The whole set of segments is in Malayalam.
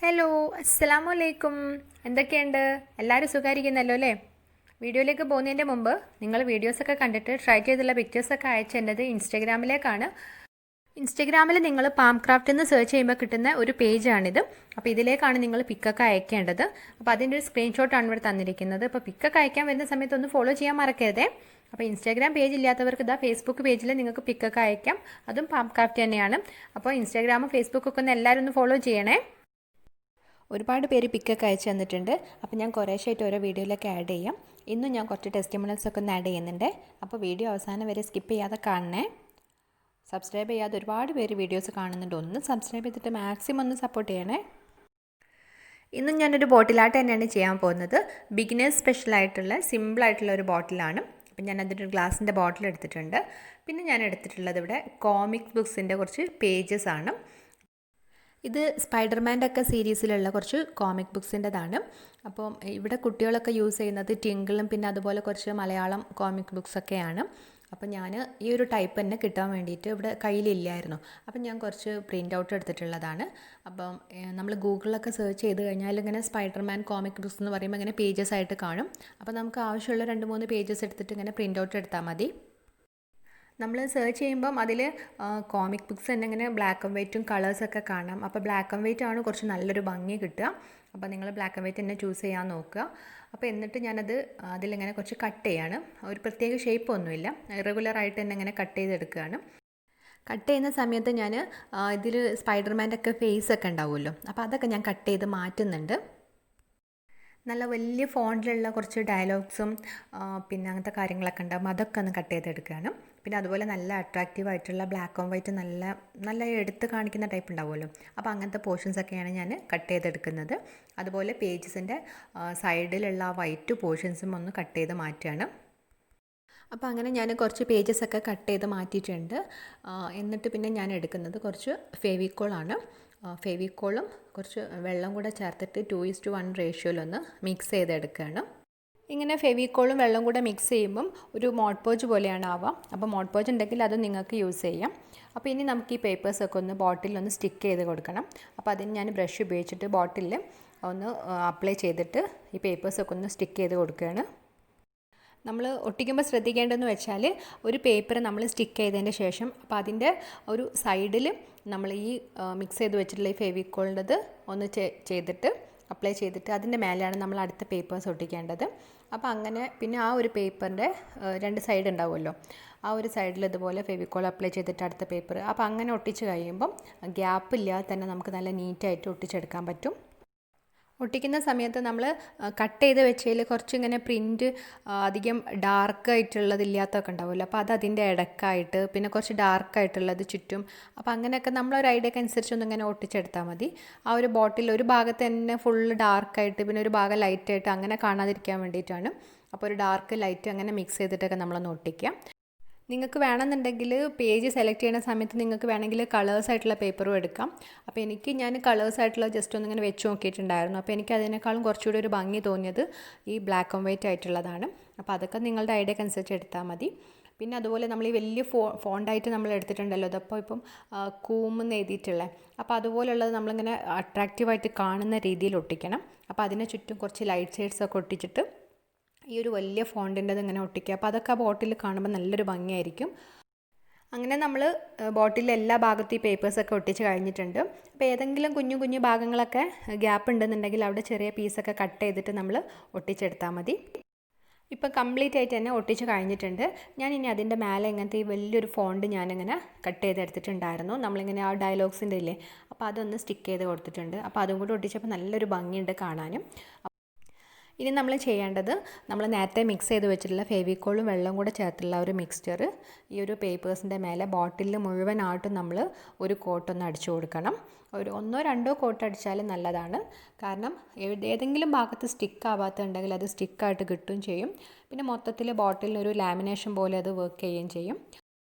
ഹലോ അസ്സലാമു അലൈക്കും. എന്തൊക്കെയുണ്ട്? എല്ലാവരും സുഖമായിരിക്കുന്നല്ലോ അല്ലേ? വീഡിയോയിലേക്ക് പോകുന്നതിൻ്റെ മുമ്പ് നിങ്ങൾ വീഡിയോസൊക്കെ കണ്ടിട്ട് ട്രൈ ചെയ്തുള്ള പിക്ചേഴ്സൊക്കെ അയച്ചേണ്ടത് ഇൻസ്റ്റഗ്രാമിലേക്കാണ്. ഇൻസ്റ്റഗ്രാമിൽ നിങ്ങൾ പാംക്രാഫ്റ്റ് എന്ന് സെർച്ച് ചെയ്യുമ്പോൾ കിട്ടുന്ന ഒരു പേജാണിത്. അപ്പോൾ ഇതിലേക്കാണ് നിങ്ങൾ പിക്കൊക്കെ അയക്കേണ്ടത്. അപ്പോൾ അതിൻ്റെ ഒരു സ്ക്രീൻഷോട്ടാണ് ഇവിടെ തന്നിരിക്കുന്നത്. അപ്പോൾ പിക്കൊക്കെ അയക്കാൻ വരുന്ന സമയത്ത് ഒന്ന് ഫോളോ ചെയ്യാൻ മറക്കരുതേ. അപ്പോൾ ഇൻസ്റ്റാഗ്രാം പേജ് ഇല്ലാത്തവർക്ക് ഇതാ ഫേസ്ബുക്ക് പേജിൽ നിങ്ങൾക്ക് പിക്കൊക്കെ അയക്കാം. അതും പാംക്രാഫ്റ്റ് തന്നെയാണ്. അപ്പോൾ ഇൻസ്റ്റാഗ്രാമും ഫേസ്ബുക്കൊക്കെ ഒന്ന് എല്ലാവരും ഒന്ന് ഫോളോ ചെയ്യണേ. ഒരുപാട് പേര് പിക്കൊക്കെ അയച്ചു തന്നിട്ടുണ്ട്. അപ്പോൾ ഞാൻ കുറേശ്ശായിട്ട് ഓരോ വീഡിയോയിലൊക്കെ ആഡ് ചെയ്യാം. ഇന്നും ഞാൻ കുറച്ച് ടെസ്റ്റിമോണിയൽസൊക്കെ ഒന്ന് ആഡ് ചെയ്യുന്നുണ്ട്. അപ്പോൾ വീഡിയോ അവസാനം വരെ സ്കിപ്പ് ചെയ്യാതെ കാണണേ. സബ്സ്ക്രൈബ് ചെയ്യാതെ ഒരുപാട് പേര് വീഡിയോസ് കാണുന്നുണ്ട്. ഒന്ന് സബ്സ്ക്രൈബ് ചെയ്തിട്ട് മാക്സിമം ഒന്ന് സപ്പോർട്ട് ചെയ്യണേ. ഇന്നും ഞാനൊരു ബോട്ടിലായിട്ട് തന്നെയാണ് ചെയ്യാൻ പോകുന്നത്. ബിഗിനേഴ്സ് സ്പെഷ്യലായിട്ടുള്ള സിമ്പിളായിട്ടുള്ള ഒരു ബോട്ടിലാണ്. അപ്പം ഞാൻ അതിൻ്റെ ഒരു ഗ്ലാസിൻ്റെ ബോട്ടിൽ എടുത്തിട്ടുണ്ട്. പിന്നെ ഞാൻ എടുത്തിട്ടുള്ളത് ഇവിടെ കോമിക് ബുക്സിൻ്റെ കുറച്ച് പേജസ് ആണ്. ഇത് സ്പൈഡർമാൻ്റെ ഒക്കെ സീരീസിലുള്ള കുറച്ച് കോമിക് ബുക്സിൻ്റെതാണ്. അപ്പം ഇവിടെ കുട്ടികളൊക്കെ യൂസ് ചെയ്യുന്നത് ടിങ്കിളും പിന്നെ അതുപോലെ കുറച്ച് മലയാളം കോമിക് ബുക്സൊക്കെയാണ്. അപ്പം ഞാൻ ഈ ഒരു ടൈപ്പ് തന്നെ കിട്ടാൻ വേണ്ടിയിട്ട് ഇവിടെ കയ്യിലില്ലായിരുന്നു. അപ്പം ഞാൻ കുറച്ച് പ്രിൻ്റ് ഔട്ട് എടുത്തിട്ടുള്ളതാണ്. അപ്പം നമ്മൾ ഗൂഗിളിലൊക്കെ സെർച്ച് ചെയ്ത് കഴിഞ്ഞാൽ ഇങ്ങനെ സ്പൈഡർമാൻ കോമിക് ബുക്സ് എന്ന് പറയുമ്പോൾ ഇങ്ങനെ പേജസ് ആയിട്ട് കാണും. അപ്പോൾ നമുക്ക് ആവശ്യമുള്ള 2-3 പേജസ് എടുത്തിട്ട് ഇങ്ങനെ പ്രിൻ്റ് ഔട്ട് എടുത്താൽ മതി. നമ്മൾ സെർച്ച് ചെയ്യുമ്പം അതിൽ കോമിക് ബുക്സ് തന്നെ ഇങ്ങനെ ബ്ലാക്ക് ആൻഡ് വൈറ്റും കളേഴ്സൊക്കെ കാണാം. അപ്പോൾ ബ്ലാക്ക് ആൻഡ് വൈറ്റ് ആണ് കുറച്ച് നല്ലൊരു ഭംഗി കിട്ടുക. അപ്പോൾ നിങ്ങൾ ബ്ലാക്ക് ആൻഡ് വൈറ്റ് തന്നെ ചൂസ് ചെയ്യാൻ നോക്കുക. അപ്പോൾ എന്നിട്ട് ഞാനത് അതിലിങ്ങനെ കുറച്ച് കട്ട് ചെയ്യാണ്. ഒരു പ്രത്യേക ഷേപ്പ് ഒന്നുമില്ല, റെഗുലറായിട്ട് തന്നെ ഇങ്ങനെ കട്ട് ചെയ്തെടുക്കുകയാണ്. കട്ട് ചെയ്യുന്ന സമയത്ത് ഞാൻ ഇതിൽ സ്പൈഡർമാൻ്റെ ഒക്കെ ഫേസ് ഒക്കെ ഉണ്ടാവുമല്ലോ, അപ്പോൾ അതൊക്കെ ഞാൻ കട്ട് ചെയ്ത് മാറ്റുന്നുണ്ട്. നല്ല വലിയ ഫോണ്ടിലുള്ള കുറച്ച് ഡയലോഗ്സും പിന്നെ അങ്ങനത്തെ കാര്യങ്ങളൊക്കെ ഉണ്ടാകും, അതൊക്കെ ഒന്ന് കട്ട് ചെയ്തെടുക്കുകയാണ്. പിന്നെ അതുപോലെ നല്ല അട്രാക്റ്റീവായിട്ടുള്ള ബ്ലാക്ക് ആൻഡ് വൈറ്റ് നല്ല എടുത്ത് കാണിക്കുന്ന ടൈപ്പ് ഉണ്ടാവുമല്ലോ, അപ്പോൾ അങ്ങനത്തെ പോർഷൻസൊക്കെയാണ് ഞാൻ കട്ട് ചെയ്തെടുക്കുന്നത്. അതുപോലെ പേജസിൻ്റെ സൈഡിലുള്ള വൈറ്റ് പോർഷൻസും ഒന്ന് കട്ട് ചെയ്ത് മാറ്റുകയാണ്. അപ്പോൾ അങ്ങനെ ഞാൻ കുറച്ച് പേജസൊക്കെ കട്ട് ചെയ്ത് മാറ്റിയിട്ടുണ്ട്. എന്നിട്ട് പിന്നെ ഞാൻ എടുക്കുന്നത് കുറച്ച് ഫെവിക്കോളാണ്. ഫെവിക്കോളും കുറച്ച് വെള്ളം കൂടെ ചേർത്തിട്ട് 2:1 റേഷ്യോയിലൊന്ന് മിക്സ് ചെയ്തെടുക്കുകയാണ്. ഇങ്ങനെ ഫെവിക്കോളും വെള്ളം കൂടെ മിക്സ് ചെയ്യുമ്പം ഒരു മോഡ് പോജ് പോലെയാണ് ആവുക. അപ്പോൾ മോഡ് പോജ് ഉണ്ടെങ്കിൽ അത് നിങ്ങൾക്ക് യൂസ് ചെയ്യാം. അപ്പോൾ ഇനി നമുക്ക് ഈ പേപ്പേഴ്സൊക്കെ ഒന്ന് ബോട്ടിലൊന്ന് സ്റ്റിക്ക് ചെയ്ത് കൊടുക്കണം. അപ്പോൾ അതിന് ഞാൻ ബ്രഷ് ഉപയോഗിച്ചിട്ട് ബോട്ടിലിൽ ഒന്ന് അപ്ലൈ ചെയ്തിട്ട് ഈ പേപ്പേഴ്സൊക്കെ ഒന്ന് സ്റ്റിക്ക് ചെയ്ത് കൊടുക്കുകയാണ്. നമ്മൾ ഒട്ടിക്കുമ്പോൾ ശ്രദ്ധിക്കേണ്ടതെന്ന് വെച്ചാൽ ഒരു പേപ്പർ നമ്മൾ സ്റ്റിക്ക് ചെയ്തതിൻ്റെ ശേഷം അപ്പോൾ അതിൻ്റെ ഒരു സൈഡിൽ നമ്മൾ ഈ മിക്സ് ചെയ്ത് വെച്ചിട്ടുള്ള ഈ ഫെവിക്കോളിൻ്റെത് ഒന്ന് ചെയ്തിട്ട് അപ്ലൈ ചെയ്തിട്ട് അതിൻ്റെ മേലെയാണ് നമ്മൾ അടുത്ത പേപ്പേഴ്സ് ഒട്ടിക്കേണ്ടത്. അപ്പോൾ അങ്ങനെ പിന്നെ ആ ഒരു പേപ്പറിൻ്റെ 2 സൈഡ് ഉണ്ടാവുമല്ലോ, ആ ഒരു സൈഡിൽ ഇതുപോലെ ഫെവിക്കോൾ അപ്ലൈ ചെയ്തിട്ട് അടുത്ത പേപ്പർ, അപ്പോൾ അങ്ങനെ ഒട്ടിച്ച് കഴിയുമ്പം ഗ്യാപ്പില്ലാതെ തന്നെ നമുക്ക് നല്ല നീറ്റായിട്ട് ഒട്ടിച്ചെടുക്കാൻ പറ്റും. ഒട്ടിക്കുന്ന സമയത്ത് നമ്മൾ കട്ട് ചെയ്ത് വെച്ചതിൽ കുറച്ചിങ്ങനെ പ്രിൻറ്റ് അധികം ഡാർക്കായിട്ടുള്ളതില്ലാത്തൊക്കെ ഉണ്ടാവുമല്ലോ, അപ്പോൾ അത് അതിൻ്റെ ഇടക്കായിട്ട് പിന്നെ കുറച്ച് ഡാർക്കായിട്ടുള്ളത് ചുറ്റും, അപ്പോൾ അങ്ങനെയൊക്കെ നമ്മളൊരു ഐഡിയക്ക് അനുസരിച്ചൊന്നും ഇങ്ങനെ ഒട്ടിച്ചെടുത്താൽ മതി. ആ ഒരു ബോട്ടിൽ ഒരു ഭാഗത്ത് തന്നെ ഫുള്ള് ഡാർക്കായിട്ട് പിന്നെ ഒരു ഭാഗം ലൈറ്റായിട്ട് അങ്ങനെ കാണാതിരിക്കാൻ വേണ്ടിയിട്ടാണ്. അപ്പോൾ ഒരു ഡാർക്ക് ലൈറ്റ് അങ്ങനെ മിക്സ് ചെയ്തിട്ടൊക്കെ നമ്മളൊന്ന് ഒട്ടിക്കുക. നിങ്ങൾക്ക് വേണമെന്നുണ്ടെങ്കിൽ പേജ് സെലക്ട് ചെയ്യുന്ന സമയത്ത് നിങ്ങൾക്ക് വേണമെങ്കിൽ കളേഴ്സായിട്ടുള്ള പേപ്പറും എടുക്കാം. അപ്പോൾ ഞാൻ കളേഴ്സായിട്ടുള്ള ജസ്റ്റ് ഒന്നിങ്ങനെ വെച്ച് നോക്കിയിട്ടുണ്ടായിരുന്നു. അപ്പോൾ എനിക്ക് അതിനേക്കാളും കുറച്ചുകൂടി ഒരു ഭംഗി തോന്നിയത് ഈ ബ്ലാക്ക് ആൻഡ് വൈറ്റ് ആയിട്ടുള്ളതാണ്. അപ്പോൾ അതൊക്കെ നിങ്ങളുടെ ഐഡിയക്ക് അനുസരിച്ച് എടുത്താൽ മതി. പിന്നെ അതുപോലെ നമ്മൾ ഈ വലിയ ഫോണ്ടായിട്ട് നമ്മൾ എടുത്തിട്ടുണ്ടല്ലോ, അതപ്പോൾ ഇപ്പം കൂമെന്ന് എഴുതിയിട്ടുള്ളത്, അപ്പോൾ അതുപോലുള്ളത് നമ്മളിങ്ങനെ അട്രാക്റ്റീവായിട്ട് കാണുന്ന രീതിയിൽ ഒട്ടിക്കണം. അപ്പോൾ അതിന് ചുറ്റും കുറച്ച് ലൈറ്റ് ഷെയ്ഡ്സൊക്കെ ഒട്ടിച്ചിട്ട് ഈ ഒരു വലിയ ഫോണ്ടിൻ്റെത് ഇങ്ങനെ ഒട്ടിക്കുക. അപ്പോൾ അതൊക്കെ ആ ബോട്ടിൽ കാണുമ്പോൾ നല്ലൊരു ഭംഗിയായിരിക്കും. അങ്ങനെ നമ്മൾ ബോട്ടിലെ എല്ലാ ഭാഗത്തും ഈ പേപ്പേഴ്സൊക്കെ ഒട്ടിച്ച് കഴിഞ്ഞിട്ടുണ്ട്. അപ്പോൾ ഏതെങ്കിലും കുഞ്ഞു കുഞ്ഞു ഭാഗങ്ങളൊക്കെ ഗ്യാപ്പ് ഉണ്ടെന്നുണ്ടെങ്കിൽ അവിടെ ചെറിയ പീസൊക്കെ കട്ട് ചെയ്തിട്ട് നമ്മൾ ഒട്ടിച്ചെടുത്താൽ മതി. ഇപ്പോൾ കംപ്ലീറ്റ് ആയിട്ട് തന്നെ ഒട്ടിച്ച് കഴിഞ്ഞിട്ടുണ്ട്. ഞാൻ ഇനി അതിൻ്റെ മേലെ ഇങ്ങനത്തെ ഈ വലിയൊരു ഫോണ്ട് ഞാനിങ്ങനെ കട്ട് ചെയ്തെടുത്തിട്ടുണ്ടായിരുന്നു. നമ്മളിങ്ങനെ ആ ഡയലോഗ്സിൻ്റെ ഇല്ലേ, അപ്പോൾ അതൊന്ന് സ്റ്റിക്ക് ചെയ്ത് കൊടുത്തിട്ടുണ്ട്. അപ്പോൾ അതും കൂടി ഒട്ടിച്ചപ്പോൾ നല്ലൊരു ഭംഗിയുണ്ട് കാണാനും. ഇനി നമ്മൾ ചെയ്യേണ്ടത് നമ്മൾ നേരത്തെ മിക്സ് ചെയ്ത് വെച്ചിട്ടുള്ള ഫെവിക്കോളും വെള്ളം കൂടെ ചേർത്തുള്ള ഒരു മിക്സ്ചർ ഈ ഒരു പേപ്പേഴ്സിൻ്റെ മേലെ ബോട്ടിലിൽ മുഴുവനായിട്ടും നമ്മൾ ഒരു കോട്ടൊന്ന് അടിച്ചു കൊടുക്കണം. ഒരു 1-2 കോട്ട് അടിച്ചാൽ നല്ലതാണ്. കാരണം ഏതെങ്കിലും ഭാഗത്ത് സ്റ്റിക്ക് ആവാത്തുണ്ടെങ്കിൽ അത് സ്റ്റിക്കായിട്ട് കിട്ടുകയും ചെയ്യും. പിന്നെ മൊത്തത്തിൽ ബോട്ടിലിനൊരു ലാമിനേഷൻ പോലെ അത് വർക്ക് ചെയ്യുകയും ചെയ്യും.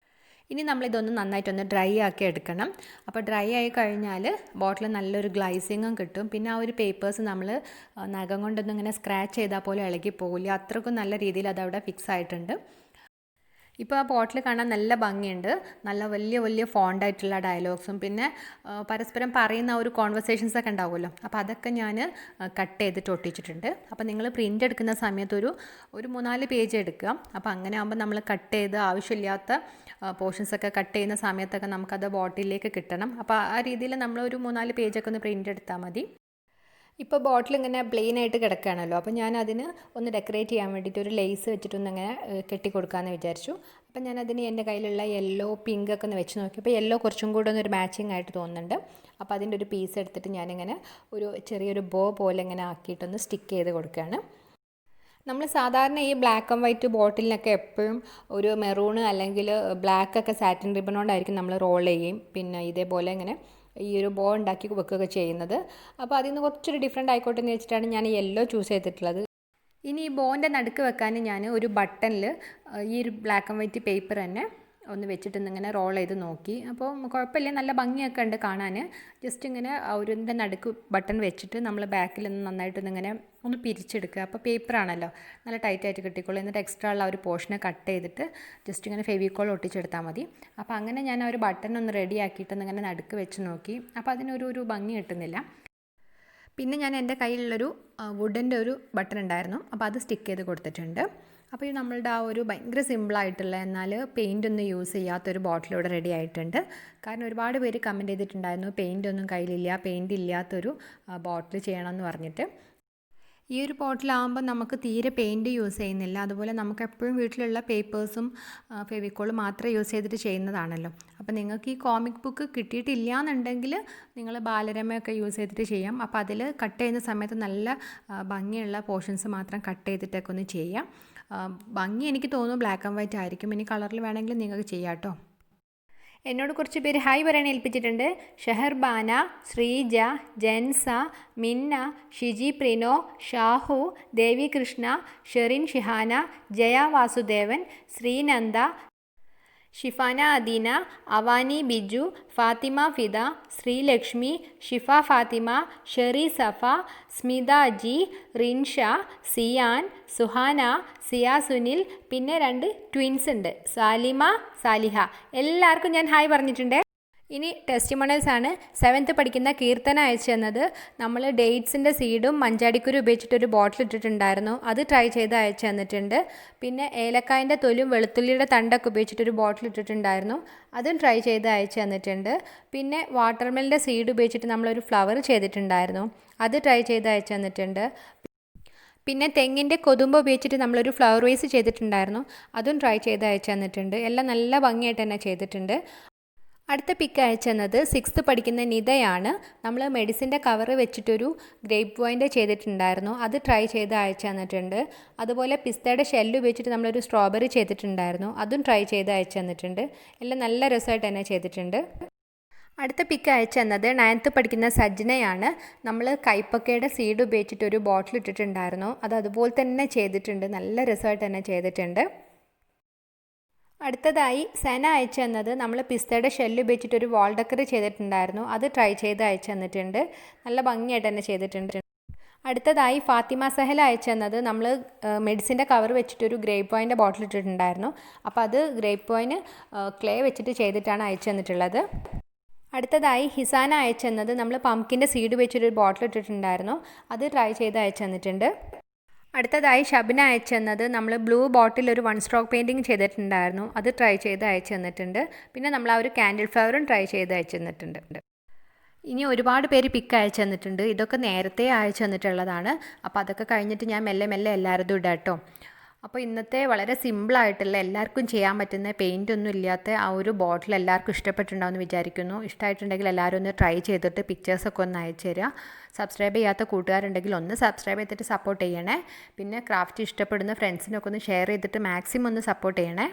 ഇനി നമ്മളിതൊന്ന് നന്നായിട്ടൊന്ന് ഡ്രൈ ആക്കി എടുക്കണം. അപ്പോൾ ഡ്രൈ ആയി കഴിഞ്ഞാൽ ബോട്ടിൽ നല്ലൊരു ഗ്ലൈസിങ്ങും കിട്ടും. പിന്നെ ആ ഒരു പേപ്പേഴ്സ് നമ്മൾ നഖം കൊണ്ടൊന്നും ഇങ്ങനെ സ്ക്രാച്ച് ചെയ്താൽ പോലെ ഇളകി പോകില്ല, അത്രയ്ക്കും നല്ല രീതിയിൽ അതവിടെ ഫിക്സ് ആയിട്ടുണ്ട്. ഇപ്പോൾ ആ ബോട്ടിൽ കാണാൻ നല്ല ഭംഗിയുണ്ട്, നല്ല വലിയ വലിയ ഫോണ്ടായിട്ടുള്ള ഡയലോഗ്സും പിന്നെ പരസ്പരം പറയുന്ന ഒരു കോൺവെർസേഷൻസൊക്കെ ഉണ്ടാവുമല്ലോ. അപ്പോൾ അതൊക്കെ ഞാൻ കട്ട് ചെയ്തിട്ട് ഒട്ടിച്ചിട്ടുണ്ട്. അപ്പോൾ നിങ്ങൾ പ്രിൻ്റ് എടുക്കുന്ന സമയത്ത് ഒരു 3-4 പേജ് എടുക്കുക. അപ്പോൾ അങ്ങനെ ആകുമ്പോൾ നമ്മൾ കട്ട് ചെയ്ത് ആവശ്യമില്ലാത്ത പോർഷൻസൊക്കെ കട്ട് ചെയ്യുന്ന സമയത്തൊക്കെ നമുക്കത് ബോട്ടിലേക്ക് കിട്ടണം. അപ്പോൾ ആ രീതിയിൽ നമ്മൾ ഒരു 3-4 പേജൊക്കെ ഒന്ന് പ്രിൻ്റ് എടുത്താൽ മതി. ഇപ്പോൾ ബോട്ടിൽ ഇങ്ങനെ പ്ലെയിൻ ആയിട്ട് കിടക്കുകയാണല്ലോ, അപ്പോൾ ഞാൻ അതിന് ഒന്ന് ഡെക്കറേറ്റ് ചെയ്യാൻ വേണ്ടിയിട്ട് ഒരു ലേസ് വെച്ചിട്ടൊന്നിങ്ങനെ കെട്ടി കൊടുക്കാമെന്ന് വിചാരിച്ചു. അപ്പം ഞാനതിന് എൻ്റെ കയ്യിലുള്ള യെല്ലോ പിങ്ക് ഒക്കെ ഒന്ന് വെച്ച് നോക്കിയപ്പോൾ യെല്ലോ കുറച്ചും കൂടെ ഒന്നൊരു മാച്ചിങ് ആയിട്ട് തോന്നുന്നുണ്ട്. അപ്പോൾ അതിൻ്റെ ഒരു പീസ് എടുത്തിട്ട് ഞാനിങ്ങനെ ഒരു ചെറിയൊരു ബോ പോലെ ഇങ്ങനെ ആക്കിയിട്ടൊന്ന് സ്റ്റിക്ക് ചെയ്ത് കൊടുക്കുകയാണ്. നമ്മൾ സാധാരണ ഈ ബ്ലാക്ക് ആൻഡ് വൈറ്റ് ബോട്ടിലിനൊക്കെ എപ്പോഴും ഒരു മെറൂണ് അല്ലെങ്കിൽ ബ്ലാക്കൊക്കെ സാറ്റിൻ റിബൺ കൊണ്ടായിരിക്കും നമ്മൾ റോൾ ചെയ്യുകയും പിന്നെ ഇതേപോലെ ഇങ്ങനെ ഈ ഒരു ബോ ഉണ്ടാക്കി വെക്കുകയൊക്കെ ചെയ്യുന്നത്. അപ്പോൾ അതിൽ നിന്ന് കുറച്ചൊരു ഡിഫറെൻ്റ് ആയിക്കോട്ടെ എന്ന് വെച്ചിട്ടാണ് ഞാൻ യെല്ലോ ചൂസ് ചെയ്തിട്ടുള്ളത്. ഇനി ഈ ബോൻ്റെ നടുക്ക് വെക്കാൻ ഞാൻ ഒരു ബട്ടണിൽ ഈ ഒരു ബ്ലാക്ക് ആൻഡ് വൈറ്റ് പേപ്പർ തന്നെ ഒന്ന് വെച്ചിട്ട് ഇങ്ങനെ റോൾ ചെയ്ത് നോക്കി. അപ്പോൾ കുഴപ്പമില്ല, നല്ല ഭംഗിയൊക്കെ ഉണ്ട് കാണാൻ. ജസ്റ്റ് ഇങ്ങനെ ഇതിൻ്റെ നടുക്ക് ബട്ടൺ വെച്ചിട്ട് നമ്മൾ ബാക്കിൽ നിന്ന് നന്നായിട്ടൊന്നിങ്ങനെ ഒന്ന് പിരിച്ചെടുക്കുക. അപ്പോൾ പേപ്പറാണല്ലോ നല്ല ടൈറ്റായിട്ട് കിട്ടിക്കോളൂ. എന്നിട്ട് എക്സ്ട്രാ ഉള്ള ഒരു പോർഷനെ കട്ട് ചെയ്തിട്ട് ജസ്റ്റ് ഇങ്ങനെ ഫെവിക്കോൾ ഒട്ടിച്ചെടുത്താൽ മതി. അപ്പോൾ അങ്ങനെ ഞാൻ ആ ഒരു ബട്ടൺ ഒന്ന് റെഡി ആക്കിയിട്ടൊന്നിങ്ങനെ നടുക്ക് വെച്ച് നോക്കി. അപ്പോൾ അതിനൊരു ഭംഗി കിട്ടുന്നില്ല. പിന്നെ ഞാൻ എൻ്റെ കയ്യിലുള്ളൊരു വുഡൻ്റെ ഒരു ബട്ടൺ ഉണ്ടായിരുന്നു, അപ്പോൾ അത് സ്റ്റിക്ക് ചെയ്ത് കൊടുത്തിട്ടുണ്ട്. അപ്പോൾ ഈ നമ്മളുടെ ആ ഒരു ഭയങ്കര സിമ്പിളായിട്ടുള്ള എന്നാൽ പെയിൻ്റ് ഒന്നും യൂസ് ചെയ്യാത്തൊരു ബോട്ടിൽ ഇവിടെ റെഡി ആയിട്ടുണ്ട്. കാരണം ഒരുപാട് പേര് കമൻറ്റ് ചെയ്തിട്ടുണ്ടായിരുന്നു പെയിൻ്റ് ഒന്നും കയ്യിലില്ല, പെയിൻ്റ് ഇല്ലാത്തൊരു ബോട്ടിൽ ചെയ്യണമെന്ന് പറഞ്ഞിട്ട്. ഈ ഒരു ബോട്ടിലാകുമ്പോൾ നമുക്ക് തീരെ പെയിൻറ്റ് യൂസ് ചെയ്യുന്നില്ല. അതുപോലെ നമുക്ക് എപ്പോഴും വീട്ടിലുള്ള പേപ്പേഴ്സും ഫെവിക്കോളും മാത്രമേ യൂസ് ചെയ്തിട്ട് ചെയ്യുന്നതാണല്ലോ. അപ്പോൾ നിങ്ങൾക്ക് ഈ കോമിക് ബുക്ക് കിട്ടിയിട്ടില്ല എന്നുണ്ടെങ്കിൽ നിങ്ങൾ ബാലരമയൊക്കെ യൂസ് ചെയ്തിട്ട് ചെയ്യാം. അപ്പോൾ അതിൽ കട്ട് ചെയ്യുന്ന സമയത്ത് നല്ല ഭംഗിയുള്ള പോർഷൻസ് മാത്രം കട്ട് ചെയ്തിട്ടൊക്കെ ഒന്ന് ചെയ്യാം. ഭംഗി എനിക്ക് തോന്നുന്നു ബ്ലാക്ക് ആൻഡ് വൈറ്റ് ആയിരിക്കും. ഇനി കളറിൽ വേണമെങ്കിൽ നിങ്ങൾക്ക് ചെയ്യാം കേട്ടോ. എന്നോട് കുറച്ച് പേര് ഹായ് പറയാൻ ഏൽപ്പിച്ചിട്ടുണ്ട്. ഷെഹർബാന, ശ്രീജ, ജെൻസ, മിന്ന, ഷിജി പ്രിനോ, ഷാഹു, ദേവി കൃഷ്ണ, ഷെറിൻ ഷിഹാന, ജയ വാസുദേവൻ, ശ്രീനന്ദ, ഷിഫാന അദീന, അവാനി ബിജു, ഫാത്തിമ ഫിദ, ശ്രീലക്ഷ്മി, ഷിഫ ഫാത്തിമ, ഷെറി സഫ, സ്മിത ജി, റിൻഷ, സിയാൻ, സുഹാന, സിയ സുനിൽ, പിന്നെ 2 ട്വിൻസ് ഉണ്ട്, സാലിമ, സാലിഹ. എല്ലാവർക്കും ഞാൻ ഹായ് പറഞ്ഞിട്ടുണ്ട്. ഇനി ടെസ്റ്റിമോണിയൽസ് ആണ്. 7th പഠിക്കുന്ന കീർത്തന അയച്ചു തന്നത്. നമ്മൾ ഡേറ്റ്സിൻ്റെ സീഡും മഞ്ചാടിക്കുരു ഉപയോഗിച്ചിട്ടൊരു ബോട്ടിൽ ഇട്ടിട്ടുണ്ടായിരുന്നു, അത് ട്രൈ ചെയ്ത് അയച്ചു തന്നിട്ടുണ്ട്. പിന്നെ ഏലക്കായൻ്റെ തൊലിയും വെളുത്തുള്ളിയുടെ തണ്ടൊക്കെ ഉപയോഗിച്ചിട്ടൊരു ബോട്ടിൽ ഇട്ടിട്ടുണ്ടായിരുന്നു, അതും ട്രൈ ചെയ്ത് അയച്ചു തന്നിട്ടുണ്ട്. പിന്നെ വാട്ടർമെലിൻ്റെ സീഡ് ഉപയോഗിച്ചിട്ട് നമ്മളൊരു ഫ്ലവർ ചെയ്തിട്ടുണ്ടായിരുന്നു, അത് ട്രൈ ചെയ്ത് അയച്ചു തന്നിട്ടുണ്ട്. പിന്നെ തെങ്ങിൻ്റെ കൊതുമ്പ് ഉപയോഗിച്ചിട്ട് നമ്മളൊരു ഫ്ലവർ വേസ് ചെയ്തിട്ടുണ്ടായിരുന്നു, അതും ട്രൈ ചെയ്ത് അയച്ചു തന്നിട്ടുണ്ട്. എല്ലാം നല്ല ഭംഗിയായിട്ട് തന്നെ ചെയ്തിട്ടുണ്ട്. അടുത്ത പിക്ക് അയച്ചു തന്നത് 6th പഠിക്കുന്ന നിതയാണ്. നമ്മൾ മെഡിസിൻ്റെ കവർ വെച്ചിട്ടൊരു ഗ്രേപ്പ് വൈൻ്റെ ചെയ്തിട്ടുണ്ടായിരുന്നു, അത് ട്രൈ ചെയ്ത് അയച്ചു തന്നിട്ടുണ്ട്. അതുപോലെ പിസ്തയുടെ ഷെല്ല് ഉപയോഗിച്ചിട്ട് നമ്മളൊരു സ്ട്രോബെറി ചെയ്തിട്ടുണ്ടായിരുന്നു, അതും ട്രൈ ചെയ്ത് അയച്ചു തന്നിട്ടുണ്ട്. എല്ലാം നല്ല രസമായിട്ട് തന്നെ ചെയ്തിട്ടുണ്ട്. അടുത്ത പിക്ക് അയച്ചു തന്നത് 9th പഠിക്കുന്ന സജ്നയാണ്. നമ്മൾ കൈപ്പക്കയുടെ സീഡ് ഉപയോഗിച്ചിട്ടൊരു ബോട്ടിൽ ഇട്ടിട്ടുണ്ടായിരുന്നു, അത് അതുപോലെ തന്നെ ചെയ്തിട്ടുണ്ട്, നല്ല രസമായിട്ട് തന്നെ ചെയ്തിട്ടുണ്ട്. അടുത്തതായി സന അയച്ചു തന്നത് നമ്മൾ പിസ്തയുടെ ഷെല്ല് ഉപയോഗിച്ചിട്ടൊരു വാൾ ഡെക്കർ ചെയ്തിട്ടുണ്ടായിരുന്നു, അത് ട്രൈ ചെയ്ത് അയച്ചു തന്നിട്ടുണ്ട്, നല്ല ഭംഗിയായിട്ട് തന്നെ ചെയ്തിട്ടുണ്ട്. അടുത്തതായി ഫാത്തിമ സഹല അയച്ചു തന്നത് നമ്മൾ മെഡിസിൻ്റെ കവർ വെച്ചിട്ടൊരു ഗ്രേപ്പ് വൈൻ്റെ ബോട്ടിൽ ഇട്ടിട്ടുണ്ടായിരുന്നു, അപ്പോൾ അത് ഗ്രേപ്പ് വൈന് ക്ലേ വെച്ചിട്ട് ചെയ്തിട്ടാണ് അയച്ചു തന്നിട്ടുള്ളത്. അടുത്തതായി ഹിസാന അയച്ചു തന്നത് നമ്മൾ പംകിൻ്റെ സീഡ് വെച്ചിട്ടൊരു ബോട്ടിൽ ഇട്ടിട്ടുണ്ടായിരുന്നു, അത് ട്രൈ ചെയ്ത് അയച്ചു തന്നിട്ടുണ്ട്. അടുത്തതായി ഷബ്ന അയച്ചു തന്നത് നമ്മൾ ബ്ലൂ ബോട്ടിൽ ഒരു 1 സ്ട്രോക്ക് പെയിൻറ്റിങ് ചെയ്തിട്ടുണ്ടായിരുന്നു, അത് ട്രൈ ചെയ്ത് അയച്ചു തന്നിട്ടുണ്ട്. പിന്നെ നമ്മൾ ആ ഒരു കാൻഡിൽ ഫ്ലവറും ട്രൈ ചെയ്ത് അയച്ചു തന്നിട്ടുണ്ട്. ഇനി ഒരുപാട് പേര് പിക്ക് അയച്ചു തന്നിട്ടുണ്ട്, ഇതൊക്കെ നേരത്തെ അയച്ചു തന്നിട്ടുള്ളതാണ്. അപ്പോൾ അതൊക്കെ കഴിഞ്ഞിട്ട് ഞാൻ മെല്ലെ മെല്ലെ എല്ലാവരും ഇടാം കേട്ടോ. അപ്പോൾ ഇന്നത്തെ വളരെ സിമ്പിളായിട്ടുള്ള എല്ലാവർക്കും ചെയ്യാൻ പറ്റുന്ന പെയിൻ്റ് ഒന്നും ഇല്ലാത്ത ആ ഒരു ബോട്ടിൽ എല്ലാവർക്കും ഇഷ്ടപ്പെട്ടിട്ടുണ്ടാവുമെന്ന് വിചാരിക്കുന്നു. ഇഷ്ടമായിട്ടുണ്ടെങ്കിൽ എല്ലാവരും ഒന്ന് ട്രൈ ചെയ്തിട്ട് പിക്ചേഴ്സൊക്കെ ഒന്ന് അയച്ചു തരിക. സബ്സ്ക്രൈബ് ചെയ്യാത്ത കൂട്ടുകാരുണ്ടെങ്കിൽ ഒന്ന് സബ്സ്ക്രൈബ് ചെയ്തിട്ട് സപ്പോർട്ട് ചെയ്യണേ. പിന്നെ ക്രാഫ്റ്റ് ഇഷ്ടപ്പെടുന്ന ഫ്രണ്ട്സിനൊക്കെ ഒന്ന് ഷെയർ ചെയ്തിട്ട് മാക്സിമം ഒന്ന് സപ്പോർട്ട് ചെയ്യണേ.